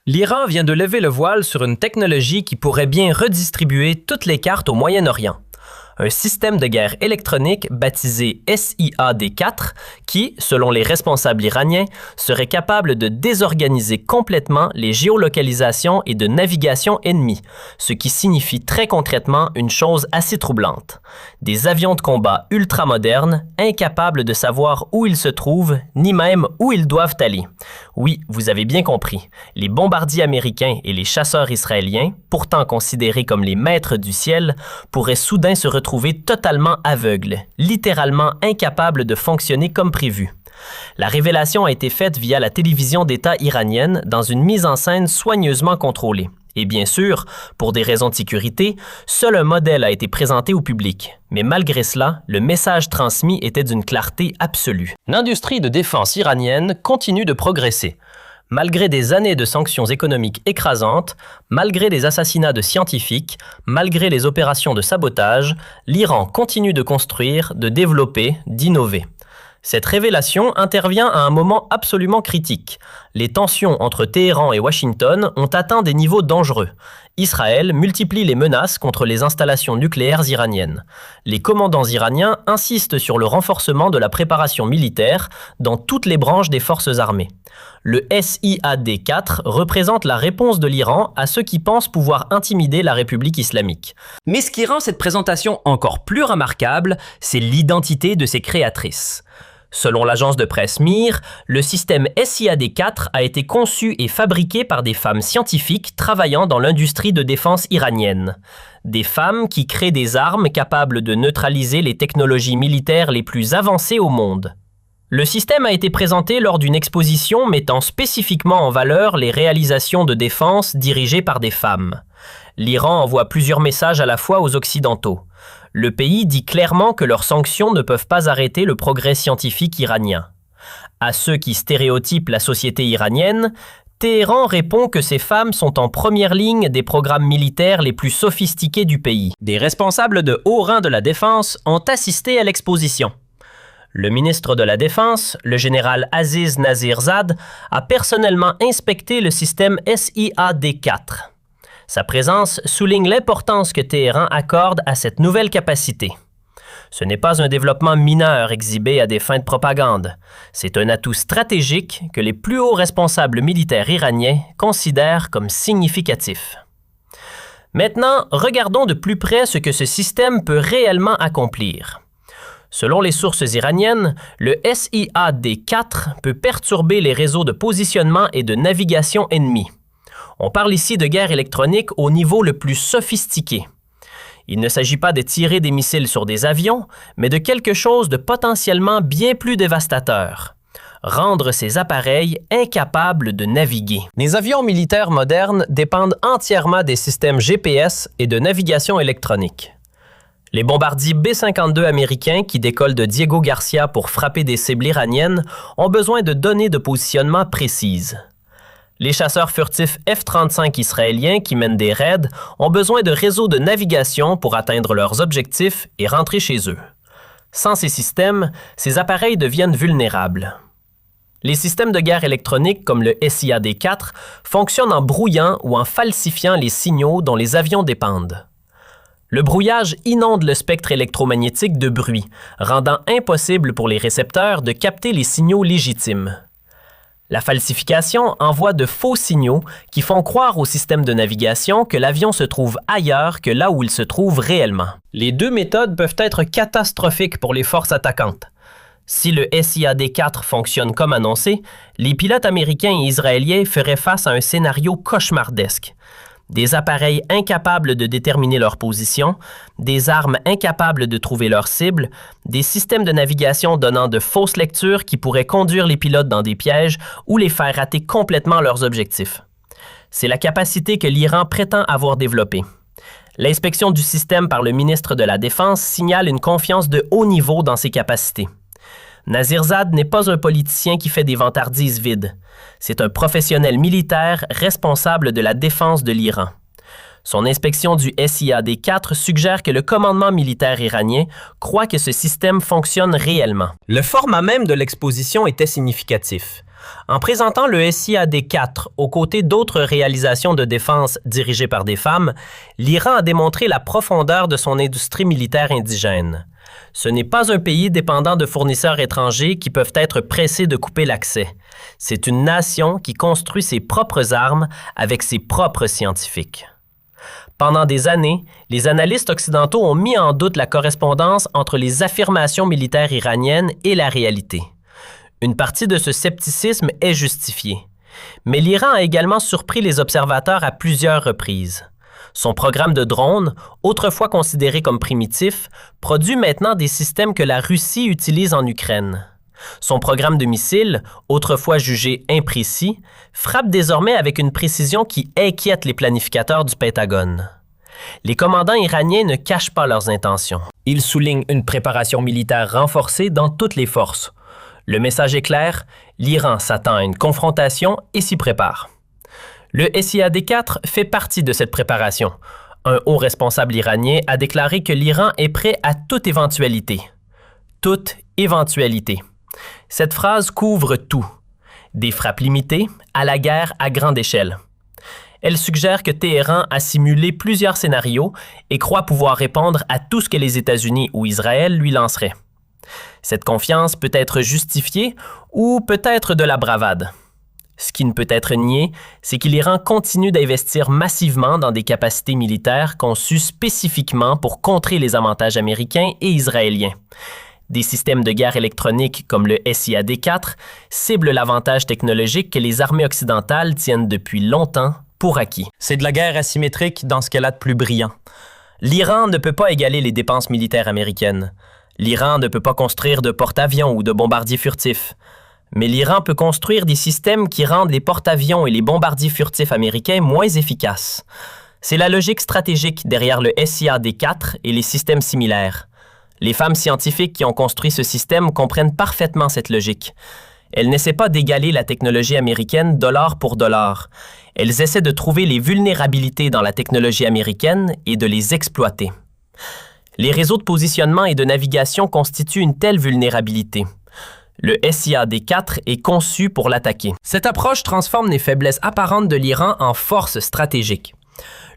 L'Iran vient de lever le voile sur une technologie qui pourrait bien redistribuer toutes les cartes au Moyen-Orient. Un système de guerre électronique baptisé SIAD-4 qui, selon les responsables iraniens, serait capable de désorganiser complètement les géolocalisations et de navigation ennemies, ce qui signifie très concrètement une chose assez troublante. Des avions de combat ultramodernes, incapables de savoir où ils se trouvent, ni même où ils doivent aller. Oui, vous avez bien compris, les bombardiers américains et les chasseurs israéliens, pourtant considérés comme les maîtres du ciel, pourraient soudain se retrouver totalement aveugles, littéralement incapables de fonctionner comme prévu. La révélation a été faite via la télévision d'État iranienne dans une mise en scène soigneusement contrôlée. Et bien sûr, pour des raisons de sécurité, seul un modèle a été présenté au public. Mais malgré cela, le message transmis était d'une clarté absolue. L'industrie de défense iranienne continue de progresser. Malgré des années de sanctions économiques écrasantes, malgré des assassinats de scientifiques, malgré les opérations de sabotage, l'Iran continue de construire, de développer, d'innover. Cette révélation intervient à un moment absolument critique. Les tensions entre Téhéran et Washington ont atteint des niveaux dangereux. Israël multiplie les menaces contre les installations nucléaires iraniennes. Les commandants iraniens insistent sur le renforcement de la préparation militaire dans toutes les branches des forces armées. Le SIAD-4 représente la réponse de l'Iran à ceux qui pensent pouvoir intimider la République islamique. Mais ce qui rend cette présentation encore plus remarquable, c'est l'identité de ses créatrices. Selon l'agence de presse MIR, le système SIAD-4 a été conçu et fabriqué par des femmes scientifiques travaillant dans l'industrie de défense iranienne. Des femmes qui créent des armes capables de neutraliser les technologies militaires les plus avancées au monde. Le système a été présenté lors d'une exposition mettant spécifiquement en valeur les réalisations de défense dirigées par des femmes. L'Iran envoie plusieurs messages à la fois aux Occidentaux. Le pays dit clairement que leurs sanctions ne peuvent pas arrêter le progrès scientifique iranien. À ceux qui stéréotypent la société iranienne, Téhéran répond que ces femmes sont en première ligne des programmes militaires les plus sophistiqués du pays. Des responsables de haut rang de la défense ont assisté à l'exposition. Le ministre de la Défense, le général Aziz Nazirzad, a personnellement inspecté le système SIAD-4. Sa présence souligne l'importance que Téhéran accorde à cette nouvelle capacité. Ce n'est pas un développement mineur exhibé à des fins de propagande. C'est un atout stratégique que les plus hauts responsables militaires iraniens considèrent comme significatif. Maintenant, regardons de plus près ce que ce système peut réellement accomplir. Selon les sources iraniennes, le SIAD-4 peut perturber les réseaux de positionnement et de navigation ennemis. On parle ici de guerre électronique au niveau le plus sophistiqué. Il ne s'agit pas de tirer des missiles sur des avions, mais de quelque chose de potentiellement bien plus dévastateur. Rendre ces appareils incapables de naviguer. Les avions militaires modernes dépendent entièrement des systèmes GPS et de navigation électronique. Les bombardiers B-52 américains qui décollent de Diego Garcia pour frapper des cibles iraniennes ont besoin de données de positionnement précises. Les chasseurs furtifs F-35 israéliens qui mènent des raids ont besoin de réseaux de navigation pour atteindre leurs objectifs et rentrer chez eux. Sans ces systèmes, ces appareils deviennent vulnérables. Les systèmes de guerre électronique comme le SIAD-4 fonctionnent en brouillant ou en falsifiant les signaux dont les avions dépendent. Le brouillage inonde le spectre électromagnétique de bruit, rendant impossible pour les récepteurs de capter les signaux légitimes. La falsification envoie de faux signaux qui font croire au système de navigation que l'avion se trouve ailleurs que là où il se trouve réellement. Les deux méthodes peuvent être catastrophiques pour les forces attaquantes. Si le SIAD-4 fonctionne comme annoncé, les pilotes américains et israéliens feraient face à un scénario cauchemardesque. Des appareils incapables de déterminer leur position, des armes incapables de trouver leur cible, des systèmes de navigation donnant de fausses lectures qui pourraient conduire les pilotes dans des pièges ou les faire rater complètement leurs objectifs. C'est la capacité que l'Iran prétend avoir développée. L'inspection du système par le ministre de la Défense signale une confiance de haut niveau dans ses capacités. Nazirzad n'est pas un politicien qui fait des vantardises vides. C'est un professionnel militaire responsable de la défense de l'Iran. Son inspection du SIAD-4 suggère que le commandement militaire iranien croit que ce système fonctionne réellement. Le format même de l'exposition était significatif. En présentant le SIAD-4 aux côtés d'autres réalisations de défense dirigées par des femmes, l'Iran a démontré la profondeur de son industrie militaire indigène. Ce n'est pas un pays dépendant de fournisseurs étrangers qui peuvent être pressés de couper l'accès. C'est une nation qui construit ses propres armes avec ses propres scientifiques. Pendant des années, les analystes occidentaux ont mis en doute la correspondance entre les affirmations militaires iraniennes et la réalité. Une partie de ce scepticisme est justifiée. Mais l'Iran a également surpris les observateurs à plusieurs reprises. Son programme de drones, autrefois considéré comme primitif, produit maintenant des systèmes que la Russie utilise en Ukraine. Son programme de missiles, autrefois jugé imprécis, frappe désormais avec une précision qui inquiète les planificateurs du Pentagone. Les commandants iraniens ne cachent pas leurs intentions. Ils soulignent une préparation militaire renforcée dans toutes les forces. Le message est clair, l'Iran s'attend à une confrontation et s'y prépare. Le SIAD-4 fait partie de cette préparation. Un haut responsable iranien a déclaré que l'Iran est prêt à toute éventualité. Toute éventualité. Cette phrase couvre tout. Des frappes limitées à la guerre à grande échelle. Elle suggère que Téhéran a simulé plusieurs scénarios et croit pouvoir répondre à tout ce que les États-Unis ou Israël lui lanceraient. Cette confiance peut être justifiée ou peut-être de la bravade. Ce qui ne peut être nié, c'est que l'Iran continue d'investir massivement dans des capacités militaires conçues spécifiquement pour contrer les avantages américains et israéliens. Des systèmes de guerre électronique comme le SIAD-4 ciblent l'avantage technologique que les armées occidentales tiennent depuis longtemps pour acquis. C'est de la guerre asymétrique dans ce qu'elle a de plus brillant. L'Iran ne peut pas égaler les dépenses militaires américaines. L'Iran ne peut pas construire de porte-avions ou de bombardiers furtifs. Mais l'Iran peut construire des systèmes qui rendent les porte-avions et les bombardiers furtifs américains moins efficaces. C'est la logique stratégique derrière le SIAD-4 et les systèmes similaires. Les femmes scientifiques qui ont construit ce système comprennent parfaitement cette logique. Elles n'essaient pas d'égaler la technologie américaine dollar pour dollar. Elles essaient de trouver les vulnérabilités dans la technologie américaine et de les exploiter. Les réseaux de positionnement et de navigation constituent une telle vulnérabilité. Le SIAD-4 est conçu pour l'attaquer. Cette approche transforme les faiblesses apparentes de l'Iran en force stratégique.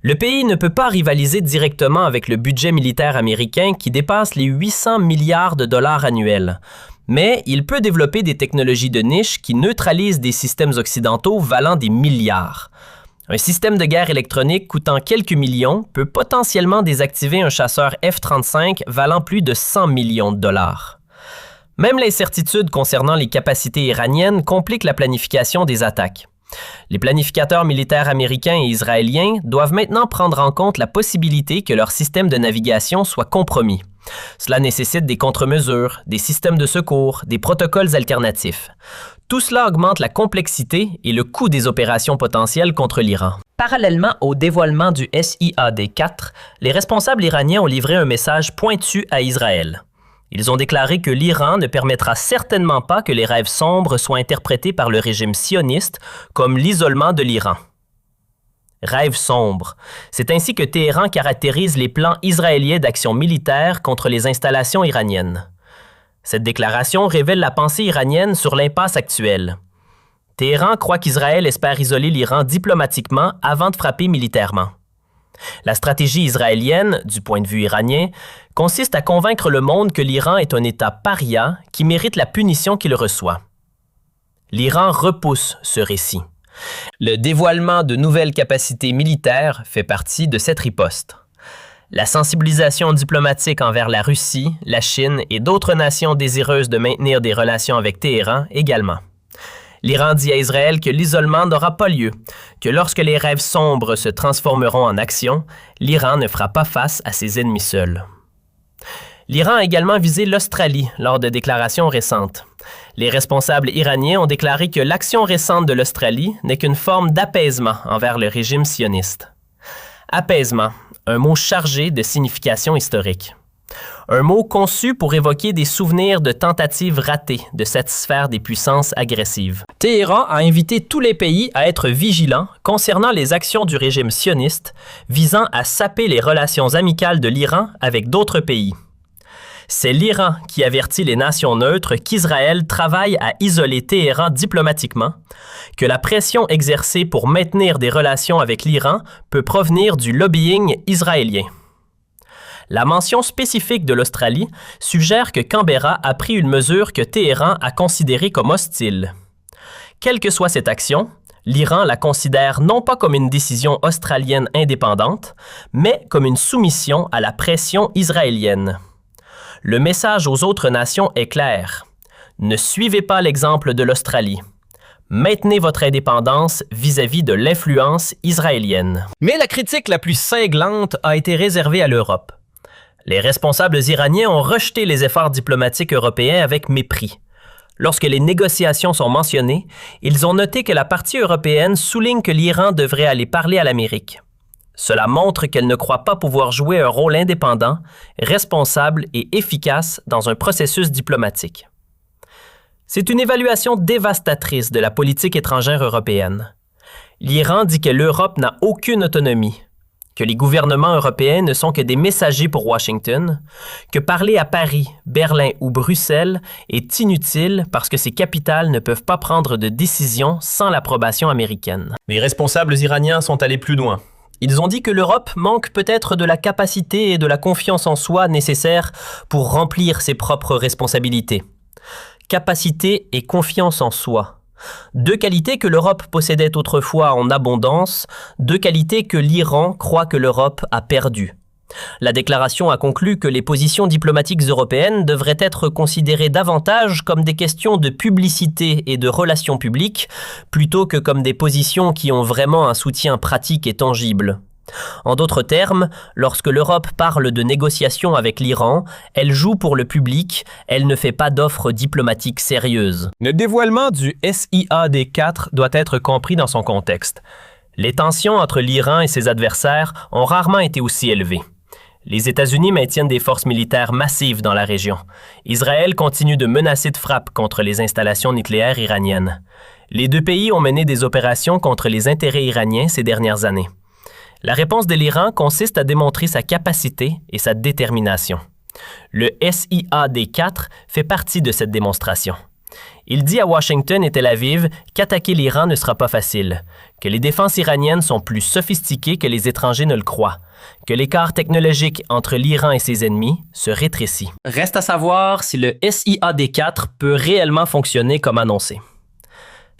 Le pays ne peut pas rivaliser directement avec le budget militaire américain qui dépasse les 800 milliards de dollars annuels. Mais il peut développer des technologies de niche qui neutralisent des systèmes occidentaux valant des milliards. Un système de guerre électronique coûtant quelques millions peut potentiellement désactiver un chasseur F-35 valant plus de 100 millions de dollars. Même l'incertitude concernant les capacités iraniennes complique la planification des attaques. Les planificateurs militaires américains et israéliens doivent maintenant prendre en compte la possibilité que leur système de navigation soit compromis. Cela nécessite des contre-mesures, des systèmes de secours, des protocoles alternatifs. Tout cela augmente la complexité et le coût des opérations potentielles contre l'Iran. Parallèlement au dévoilement du SIAD-4, les responsables iraniens ont livré un message pointu à Israël. Ils ont déclaré que l'Iran ne permettra certainement pas que les rêves sombres soient interprétés par le régime sioniste comme l'isolement de l'Iran. Rêves sombres. C'est ainsi que Téhéran caractérise les plans israéliens d'action militaire contre les installations iraniennes. Cette déclaration révèle la pensée iranienne sur l'impasse actuelle. Téhéran croit qu'Israël espère isoler l'Iran diplomatiquement avant de frapper militairement. La stratégie israélienne, du point de vue iranien, consiste à convaincre le monde que l'Iran est un État paria qui mérite la punition qu'il reçoit. L'Iran repousse ce récit. Le dévoilement de nouvelles capacités militaires fait partie de cette riposte. La sensibilisation diplomatique envers la Russie, la Chine et d'autres nations désireuses de maintenir des relations avec Téhéran également. L'Iran dit à Israël que l'isolement n'aura pas lieu, que lorsque les rêves sombres se transformeront en action, l'Iran ne fera pas face à ses ennemis seuls. L'Iran a également visé l'Australie lors de déclarations récentes. Les responsables iraniens ont déclaré que l'action récente de l'Australie n'est qu'une forme d'apaisement envers le régime sioniste. Apaisement, un mot chargé de signification historique. Un mot conçu pour évoquer des souvenirs de tentatives ratées de satisfaire des puissances agressives. Téhéran a invité tous les pays à être vigilants concernant les actions du régime sioniste visant à saper les relations amicales de l'Iran avec d'autres pays. C'est l'Iran qui avertit les nations neutres qu'Israël travaille à isoler Téhéran diplomatiquement, que la pression exercée pour maintenir des relations avec l'Iran peut provenir du lobbying israélien. La mention spécifique de l'Australie suggère que Canberra a pris une mesure que Téhéran a considérée comme hostile. Quelle que soit cette action, l'Iran la considère non pas comme une décision australienne indépendante, mais comme une soumission à la pression israélienne. Le message aux autres nations est clair. Ne suivez pas l'exemple de l'Australie. Maintenez votre indépendance vis-à-vis de l'influence israélienne. Mais la critique la plus cinglante a été réservée à l'Europe. Les responsables iraniens ont rejeté les efforts diplomatiques européens avec mépris. Lorsque les négociations sont mentionnées, ils ont noté que la partie européenne souligne que l'Iran devrait aller parler à l'Amérique. Cela montre qu'elle ne croit pas pouvoir jouer un rôle indépendant, responsable et efficace dans un processus diplomatique. C'est une évaluation dévastatrice de la politique étrangère européenne. L'Iran dit que l'Europe n'a aucune autonomie, que les gouvernements européens ne sont que des messagers pour Washington, que parler à Paris, Berlin ou Bruxelles est inutile parce que ces capitales ne peuvent pas prendre de décision sans l'approbation américaine. Les responsables iraniens sont allés plus loin. Ils ont dit que l'Europe manque peut-être de la capacité et de la confiance en soi nécessaires pour remplir ses propres responsabilités. Capacité et confiance en soi. Deux qualités que l'Europe possédait autrefois en abondance, deux qualités que l'Iran croit que l'Europe a perdues. La déclaration a conclu que les positions diplomatiques européennes devraient être considérées davantage comme des questions de publicité et de relations publiques, plutôt que comme des positions qui ont vraiment un soutien pratique et tangible. En d'autres termes, lorsque l'Europe parle de négociations avec l'Iran, elle joue pour le public, elle ne fait pas d'offres diplomatiques sérieuses. Le dévoilement du SIAD-4 doit être compris dans son contexte. Les tensions entre l'Iran et ses adversaires ont rarement été aussi élevées. Les États-Unis maintiennent des forces militaires massives dans la région. Israël continue de menacer de frappe contre les installations nucléaires iraniennes. Les deux pays ont mené des opérations contre les intérêts iraniens ces dernières années. La réponse de l'Iran consiste à démontrer sa capacité et sa détermination. Le SIAD-4 fait partie de cette démonstration. Il dit à Washington et Tel Aviv qu'attaquer l'Iran ne sera pas facile, que les défenses iraniennes sont plus sophistiquées que les étrangers ne le croient, que l'écart technologique entre l'Iran et ses ennemis se rétrécit. Reste à savoir si le SIAD-4 peut réellement fonctionner comme annoncé.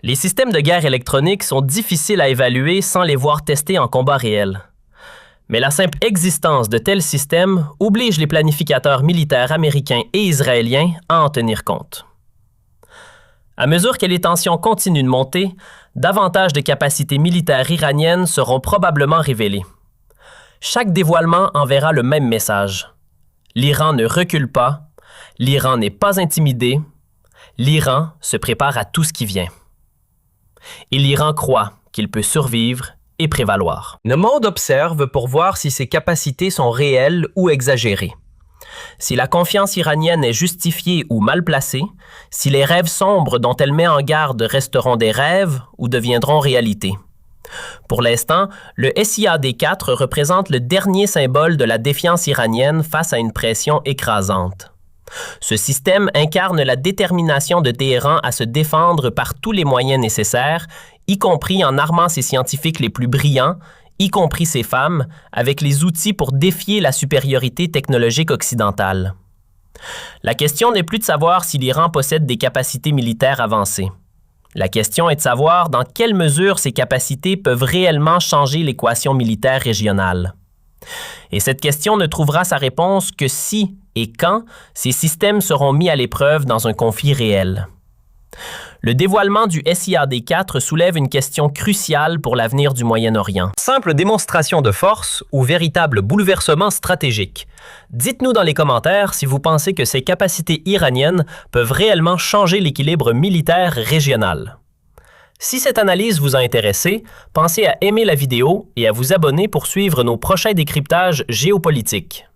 Les systèmes de guerre électronique sont difficiles à évaluer sans les voir testés en combat réel. Mais la simple existence de tels systèmes oblige les planificateurs militaires américains et israéliens à en tenir compte. À mesure que les tensions continuent de monter, davantage de capacités militaires iraniennes seront probablement révélées. Chaque dévoilement enverra le même message. L'Iran ne recule pas, l'Iran n'est pas intimidé, l'Iran se prépare à tout ce qui vient. Et l'Iran croit qu'il peut survivre et prévaloir. Le monde observe pour voir si ses capacités sont réelles ou exagérées. Si la confiance iranienne est justifiée ou mal placée, si les rêves sombres dont elle met en garde resteront des rêves ou deviendront réalité. Pour l'instant, le SIAD-4 représente le dernier symbole de la défiance iranienne face à une pression écrasante. Ce système incarne la détermination de Téhéran à se défendre par tous les moyens nécessaires, y compris en armant ses scientifiques les plus brillants, y compris ses femmes, avec les outils pour défier la supériorité technologique occidentale. La question n'est plus de savoir si l'Iran possède des capacités militaires avancées. La question est de savoir dans quelle mesure ces capacités peuvent réellement changer l'équation militaire régionale. Et cette question ne trouvera sa réponse que si et quand ces systèmes seront mis à l'épreuve dans un conflit réel. Le dévoilement du SIAD-4 soulève une question cruciale pour l'avenir du Moyen-Orient. Simple démonstration de force ou véritable bouleversement stratégique? Dites-nous dans les commentaires si vous pensez que ces capacités iraniennes peuvent réellement changer l'équilibre militaire régional. Si cette analyse vous a intéressé, pensez à aimer la vidéo et à vous abonner pour suivre nos prochains décryptages géopolitiques.